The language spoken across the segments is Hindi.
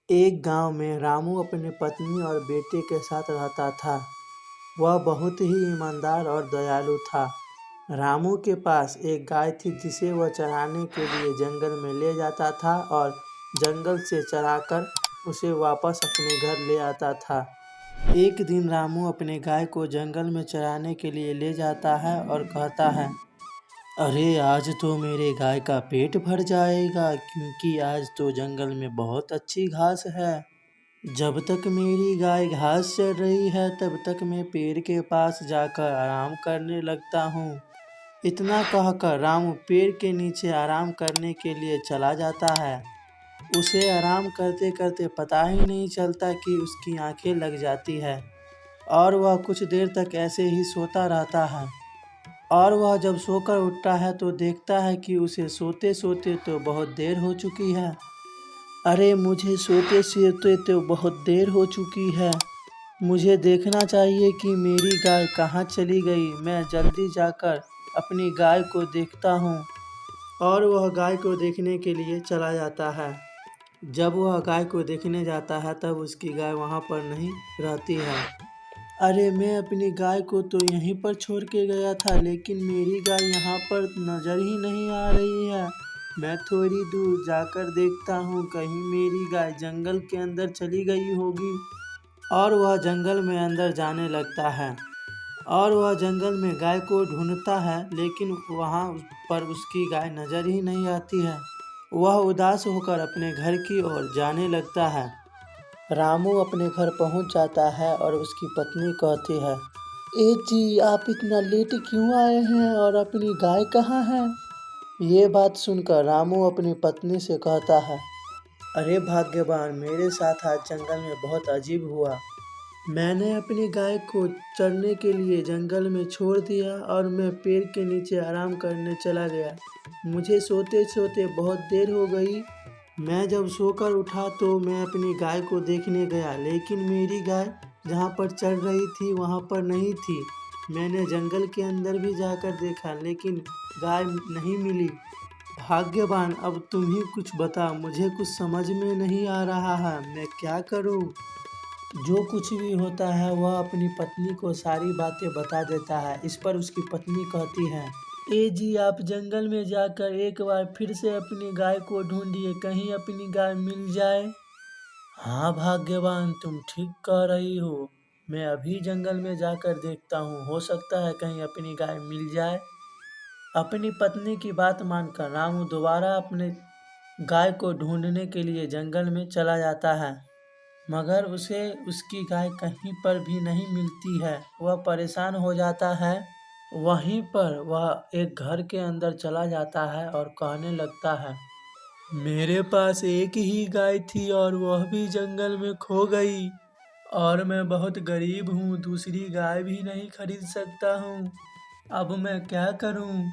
एक गांव में रामू अपनी पत्नी और बेटे के साथ रहता था। वह बहुत ही ईमानदार और दयालु था। रामू के पास एक गाय थी जिसे वह चराने के लिए जंगल में ले जाता था और जंगल से चराकर उसे वापस अपने घर ले आता था। एक दिन रामू अपने गाय को जंगल में चराने के लिए ले जाता है और कहता है, अरे आज तो मेरे गाय का पेट भर जाएगा क्योंकि आज तो जंगल में बहुत अच्छी घास है। जब तक मेरी गाय घास चर रही है तब तक मैं पेड़ के पास जाकर आराम करने लगता हूँ। इतना कहकर रामू पेड़ के नीचे आराम करने के लिए चला जाता है। उसे आराम करते करते पता ही नहीं चलता कि उसकी आंखें लग जाती है और वह कुछ देर तक ऐसे ही सोता रहता है। और वह जब सोकर उठता है तो देखता है कि उसे सोते सोते तो बहुत देर हो चुकी है। अरे मुझे सोते सोते तो बहुत देर हो चुकी है। मुझे देखना चाहिए कि मेरी गाय कहाँ चली गई। मैं जल्दी जाकर अपनी गाय को देखता हूँ। और वह गाय को देखने के लिए चला जाता है। जब वह गाय को देखने जाता है तब उसकी गाय वहाँ पर नहीं रहती है। अरे मैं अपनी गाय को तो यहीं पर छोड़ के गया था लेकिन मेरी गाय यहाँ पर नज़र ही नहीं आ रही है। मैं थोड़ी दूर जाकर देखता हूँ कहीं मेरी गाय जंगल के अंदर चली गई होगी। और वह जंगल में अंदर जाने लगता है और वह जंगल में गाय को ढूंढता है लेकिन वहाँ पर उसकी गाय नज़र ही नहीं आती है। वह उदास होकर अपने घर की ओर जाने लगता है। रामू अपने घर पहुंच जाता है और उसकी पत्नी कहती है, ए जी आप इतना लेट क्यों आए हैं और अपनी गाय कहाँ है? ये बात सुनकर रामू अपनी पत्नी से कहता है, अरे भाग्यवान, मेरे साथ आज जंगल में बहुत अजीब हुआ। मैंने अपनी गाय को चरने के लिए जंगल में छोड़ दिया और मैं पेड़ के नीचे आराम करने चला गया। मुझे सोते सोते बहुत देर हो गई। मैं जब सोकर उठा तो मैं अपनी गाय को देखने गया लेकिन मेरी गाय जहाँ पर चल रही थी वहाँ पर नहीं थी। मैंने जंगल के अंदर भी जाकर देखा लेकिन गाय नहीं मिली। भाग्यवान, अब तुम ही कुछ बता, मुझे कुछ समझ में नहीं आ रहा है, मैं क्या करूँ? जो कुछ भी होता है वह अपनी पत्नी को सारी बातें बता देता है। इस पर उसकी पत्नी कहती है, ए जी आप जंगल में जाकर एक बार फिर से अपनी गाय को ढूंढिए, कहीं अपनी गाय मिल जाए। हाँ भाग्यवान, तुम ठीक कह रही हो। मैं अभी जंगल में जाकर देखता हूँ, हो सकता है कहीं अपनी गाय मिल जाए। अपनी पत्नी की बात मानकर रामू दोबारा अपने गाय को ढूंढने के लिए जंगल में चला जाता है मगर उसे उसकी गाय कहीं पर भी नहीं मिलती है। वह परेशान हो जाता है। वहीं पर वह एक घर के अंदर चला जाता है और कहने लगता है, मेरे पास एक ही गाय थी और वह भी जंगल में खो गई और मैं बहुत गरीब हूँ, दूसरी गाय भी नहीं खरीद सकता हूँ। अब मैं क्या करूँ?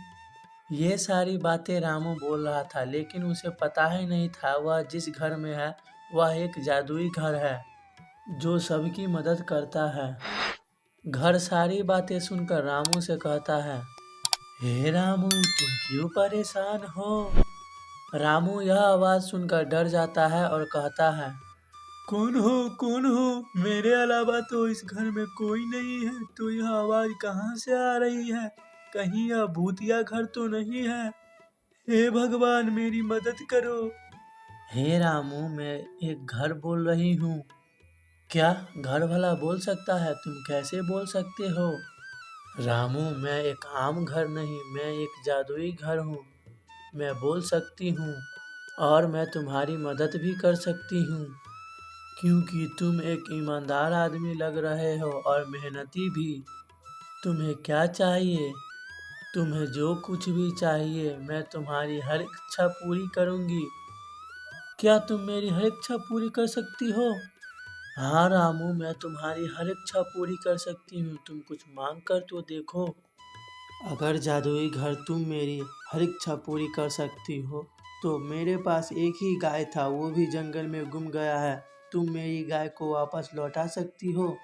ये सारी बातें रामू बोल रहा था लेकिन उसे पता ही नहीं था वह जिस घर में है वह एक जादुई घर है जो सबकी मदद करता है। घर सारी बातें सुनकर रामू से कहता है, हे रामू तुम क्यों परेशान हो? रामू यह आवाज सुनकर डर जाता है और कहता है, कौन हो कौन हो? मेरे अलावा तो इस घर में कोई नहीं है, तो यह आवाज कहाँ से आ रही है? कहीं यह भूतिया घर तो नहीं है? हे भगवान मेरी मदद करो। हे रामू मैं एक घर बोल रही हूँ। क्या घर भला बोल सकता है? तुम कैसे बोल सकते हो? रामू मैं एक आम घर नहीं, मैं एक जादुई घर हूँ। मैं बोल सकती हूँ और मैं तुम्हारी मदद भी कर सकती हूँ क्योंकि तुम एक ईमानदार आदमी लग रहे हो और मेहनती भी। तुम्हें क्या चाहिए? तुम्हें जो कुछ भी चाहिए मैं तुम्हारी हर इच्छा पूरी करूँगी। क्या तुम मेरी हर इच्छा पूरी कर सकती हो? हाँ रामू मैं तुम्हारी हर इच्छा पूरी कर सकती हूँ, तुम कुछ मांग कर तो देखो। अगर जादुई घर तुम मेरी हर इच्छा पूरी कर सकती हो तो मेरे पास एक ही गाय था, वो भी जंगल में गुम गया है। तुम मेरी गाय को वापस लौटा सकती हो?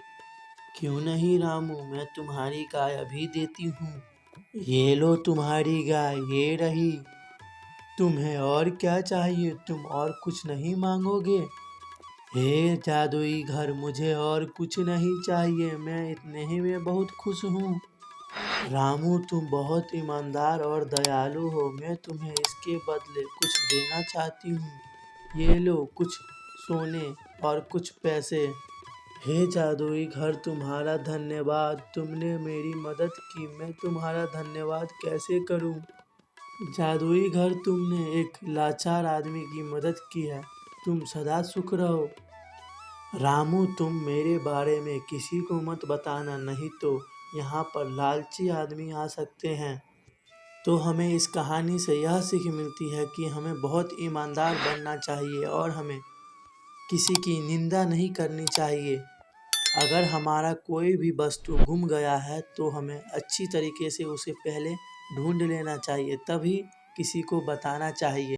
क्यों नहीं रामू, मैं तुम्हारी गाय अभी देती हूँ। ये लो तुम्हारी गाय, ये रही। तुम्हें और क्या चाहिए? तुम और कुछ नहीं मांगोगे? हे जादुई घर, मुझे और कुछ नहीं चाहिए, मैं इतने ही में बहुत खुश हूँ। रामू, तुम बहुत ईमानदार और दयालु हो, मैं तुम्हें इसके बदले कुछ देना चाहती हूँ। ये लो कुछ सोने और कुछ पैसे। हे जादुई घर, तुम्हारा धन्यवाद, तुमने मेरी मदद की, मैं तुम्हारा धन्यवाद कैसे करूं? जादुई घर, तुमने एक लाचार आदमी की मदद की है, तुम सदा सुख रहो। रामू, तुम मेरे बारे में किसी को मत बताना, नहीं तो यहाँ पर लालची आदमी आ सकते हैं। तो हमें इस कहानी से यह सीख मिलती है कि हमें बहुत ईमानदार बनना चाहिए और हमें किसी की निंदा नहीं करनी चाहिए। अगर हमारा कोई भी वस्तु गुम गया है तो हमें अच्छी तरीके से उसे पहले ढूंढ लेना चाहिए, तभी किसी को बताना चाहिए।